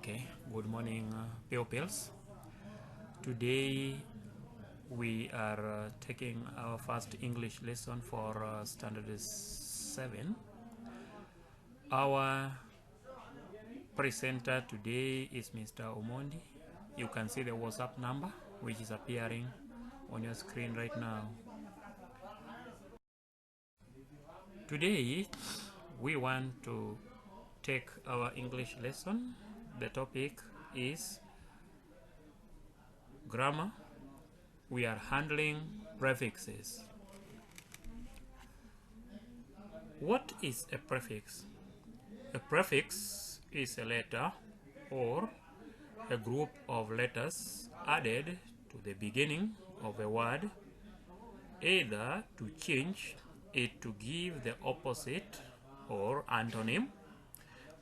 Okay, good morning, pupils. Today we are taking our first English lesson for standard 7. Our presenter today is Mr. Omondi. You can see the WhatsApp number which is appearing on your screen right now. Today we want to take our English lesson. The topic is grammar. We are handling prefixes. What is a prefix? A prefix is a letter or a group of letters added to the beginning of a word, either to change it to give the opposite or antonym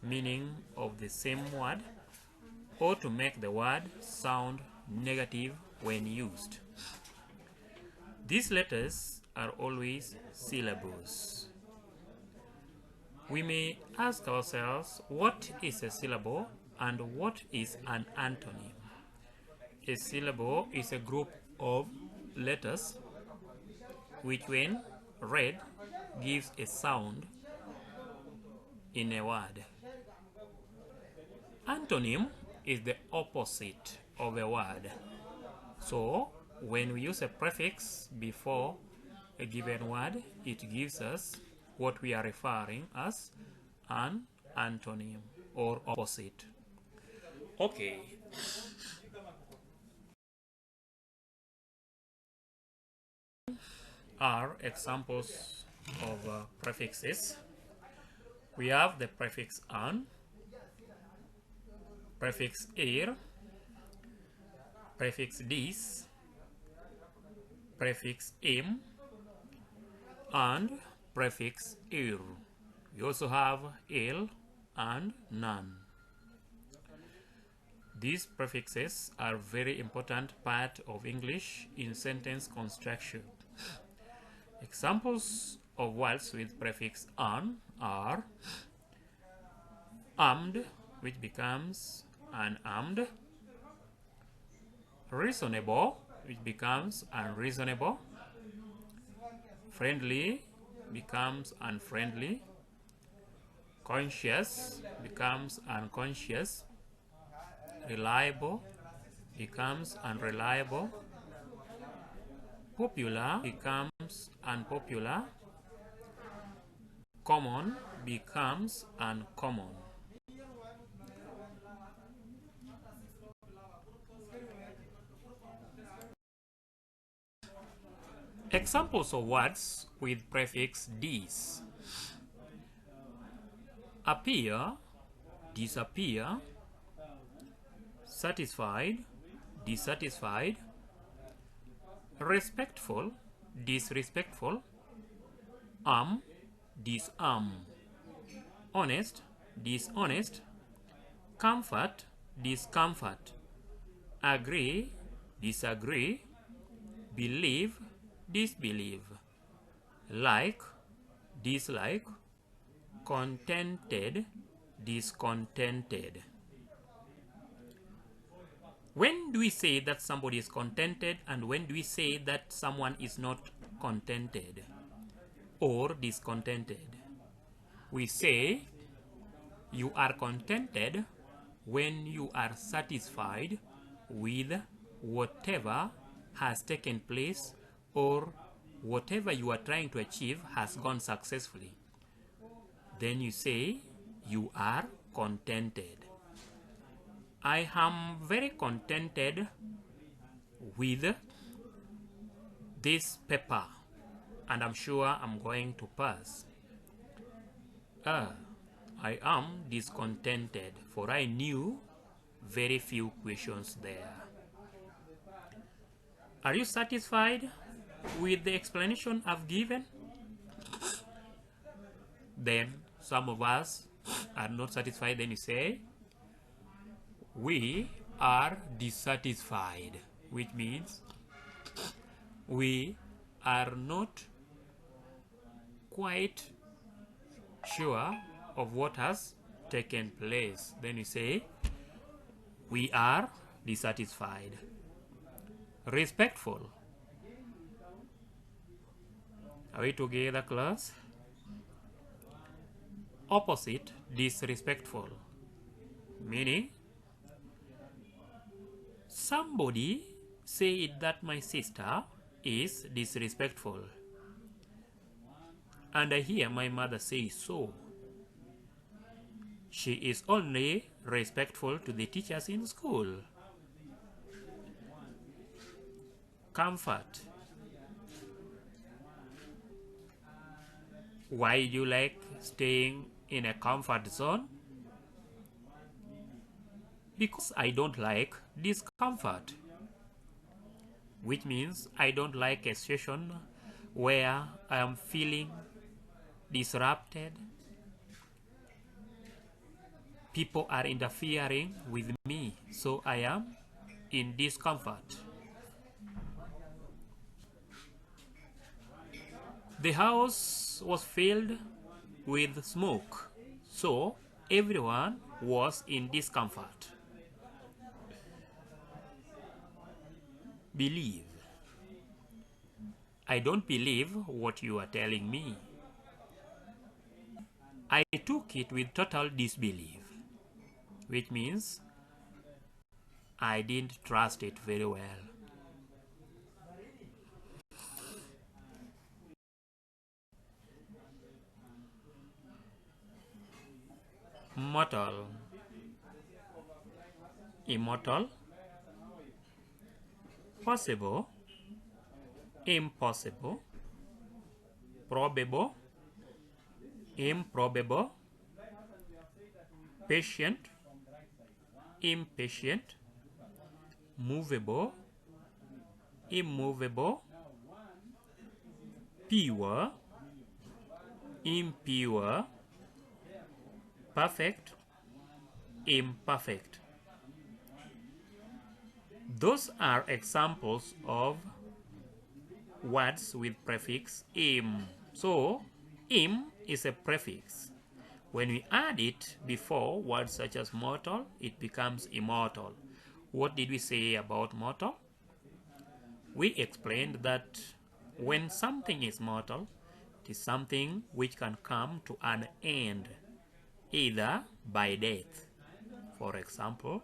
meaning of the same word, or to make the word sound negative when used. These letters are always syllables. We may ask ourselves, what is a syllable and what is an antonym? A syllable is a group of letters which, when read, gives a sound in a word. Antonym is the opposite of a word. So, when we use a prefix before a given word, it gives us what we are referring as an antonym or opposite. Okay. Are examples of prefixes. We have the prefix an, prefix er, prefix dis, prefix im, and prefix ir. We also have el and nan. These prefixes are very important part of English in sentence construction. Examples of words with prefix an are armed, which becomes unarmed, reasonable, which becomes unreasonable, friendly becomes unfriendly, conscious becomes unconscious, reliable becomes unreliable, popular becomes unpopular, common becomes uncommon. Examples of words with prefix dis: appear, disappear, satisfied, dissatisfied, respectful, disrespectful, arm, disarm, honest, dishonest, comfort, discomfort, agree, disagree, believe, disbelieve, like, dislike, contented, discontented. When do we say that somebody is contented, and when do we say that someone is not contented or discontented? We say you are contented when you are satisfied with whatever has taken place or whatever you are trying to achieve has gone successfully. Then you say you are contented. I am very contented with this paper, and I'm sure I'm going to pass. I am discontented, for I knew very few questions there. Are you satisfied with the explanation I've given? Then some of us are not satisfied. Then you say, we are dissatisfied, which means we are not quite sure of what has taken place. Then you say, We are dissatisfied. Respectful. Are we together, class? Opposite, disrespectful. Meaning, somebody said that my sister is disrespectful. And I hear my mother say so. She is only respectful to the teachers in school. Comfort. Why do you like staying in a comfort zone? Because I don't like discomfort. Which means I don't like a situation where I am feeling disrupted. People are interfering with me, so I am in discomfort. The house was filled with smoke, so everyone was in discomfort. Believe. I don't believe what you are telling me. I took it with total disbelief, which means I didn't trust it very well. Mortal. Immortal. Possible. Impossible. Probable. Improbable. Patient. Impatient. Movable. Immovable. Pure. Impure. Perfect. Imperfect. Those are examples of words with prefix im. So, im is a prefix. When we add it before words such as mortal, it becomes immortal. What did we say about mortal? We explained that when something is mortal, it is something which can come to an end, either by death. For example,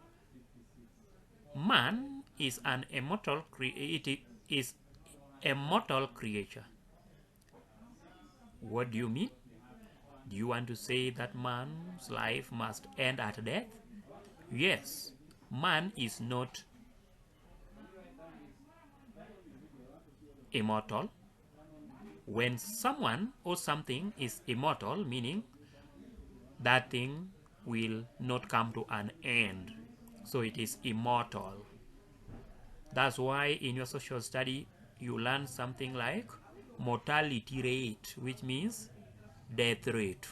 man is an immortal creature. What do you mean? Do you want to say that man's life must end at death? Yes, man is not immortal. When someone or something is immortal, meaning that thing will not come to an end. So it is immortal. That's why in your social study you learn something like mortality rate, which means death rate.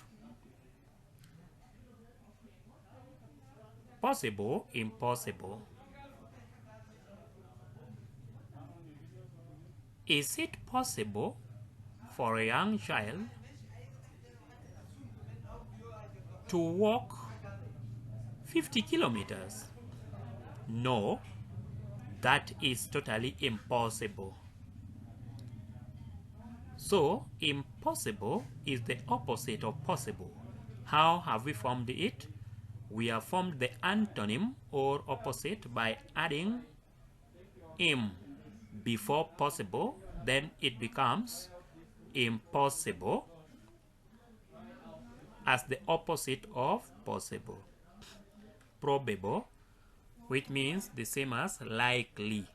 Possible, impossible. Is it possible for a young child to walk 50 kilometers? No, that is totally impossible. So, impossible is the opposite of possible. How have we formed it? We have formed the antonym or opposite by adding im before possible, then it becomes impossible as the opposite of possible. Probable, which means the same as likely.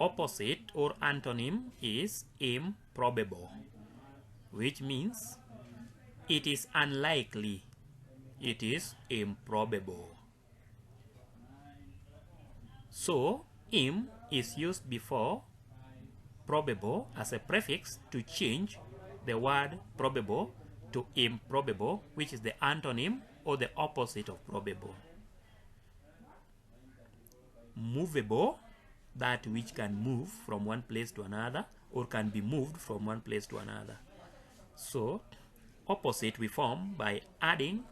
Opposite or antonym is improbable, which means it is unlikely, it is improbable. So, im is used before probable as a prefix to change the word probable to improbable, which is the antonym or the opposite of probable. Movable, that which can move from one place to another or can be moved from one place to another. So, opposite we form by adding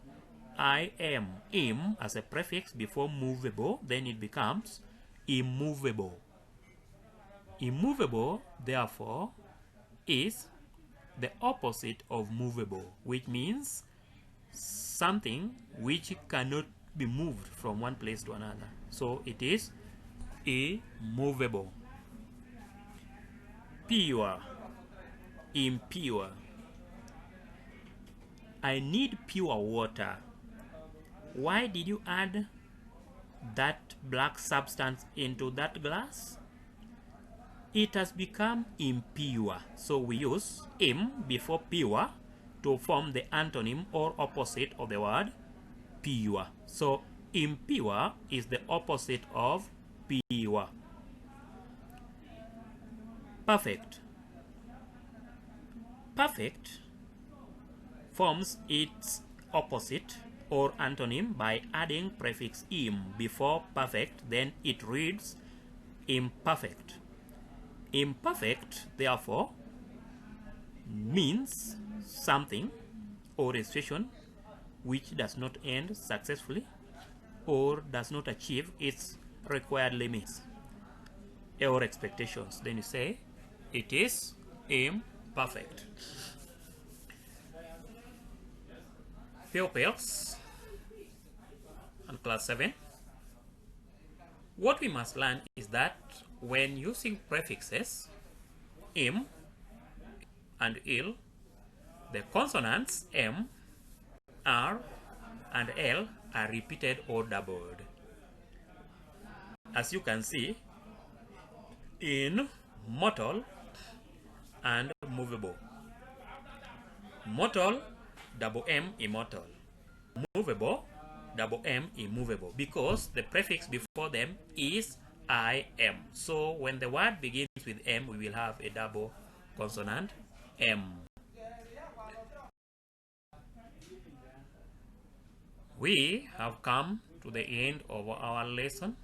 I am, im as a prefix before movable, then it becomes immovable. Immovable, therefore, is the opposite of movable, which means something which cannot be moved from one place to another. So it is immovable. Pure, impure. I need pure water. Why did you add that black substance into that glass? It has become impure. So we use im before pure to form the antonym or opposite of the word pure. So impure is the opposite of pure. Perfect. Perfect forms its opposite or antonym by adding prefix im before perfect, then it reads imperfect. Imperfect, therefore, means something or a situation which does not end successfully or does not achieve its required limits or expectations. Then you say it is imperfect. Pupils and class 7. What we must learn is that when using prefixes im and il, the consonants m, r, and l are repeated or doubled. As you can see in mortal and movable. Mortal, double M, immortal. Movable, double M, immovable, because the prefix before them is I am. So when the word begins with M, we will have a double consonant M. We have come to the end of our lesson.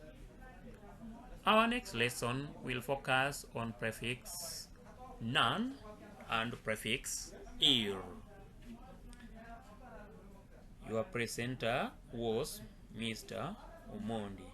Our next lesson will focus on prefix non and prefix ir. Your presenter was Mr. Omondi.